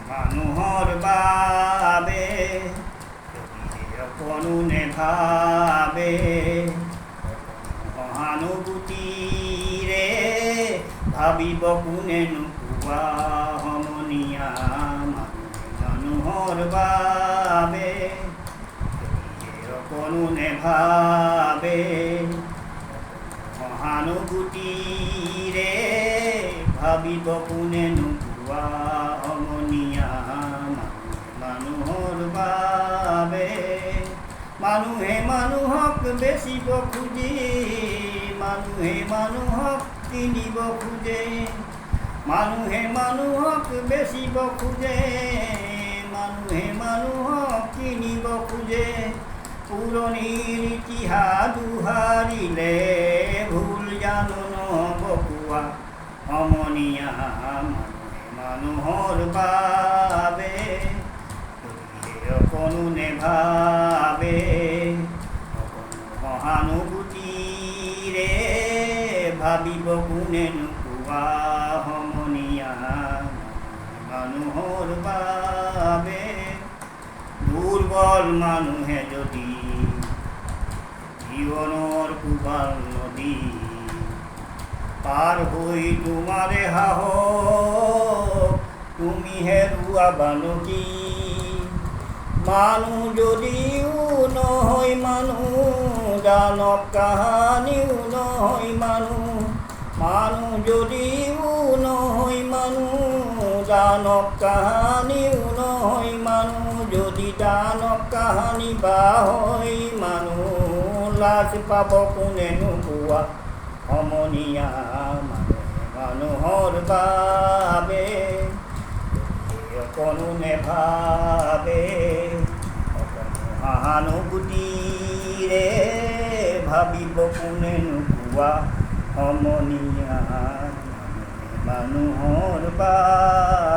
মানুহৰ বাবে অকণোনে ভাবে সহানুভূতিৰে ভাবিব কোনেনো কোৱা সমনীয়া মানুহৰ বাবে অকণোনে ভাবে সহানুভূতিৰে ভাবিব কোনেনো কোৱা সমনীয়া মানুহৰ বাবে মানুহে মানুহক বেচিব খোজে মানুহে মানুহক কিনিব খোজে মানুহে মানুহক বেচিব খোজে মানুহে মানুহক কিনিব খোজে পুৰণিৰ ইতিহাস দুহাৰিলে ভুল জানো নহ'ব কোৱা সমনীয়া মানুহে মানুহৰ বাবে অকণোনে ভাবে সহানুভূতিৰে ভাবিব কোনেনো কোৱা সমনীয়া মানুহৰ বাবে দুৰ্বল মানুহে যদি জীৱনৰ কোবাল নদী পাৰ হৈ তোমাৰে সাহস তুমি হেৰুৱাবা নেকি মানুহ যদিও নহয় মানুহ দানৱ কাহানিও নহয় মানুহ যদিও নহয় মানুহ দানৱ কাহানিও নহয় মানুহ যদি দানৱ কাহানি বা হয় মানুহ লাজ পাব কোনেনো কোৱা সমনীয়া মানুহৰ বাবে অকণোনে ভাবে সহানুভূতিৰে ভাবিব কোনেনো কোৱা সমনীয়া মানুহৰ বাবে।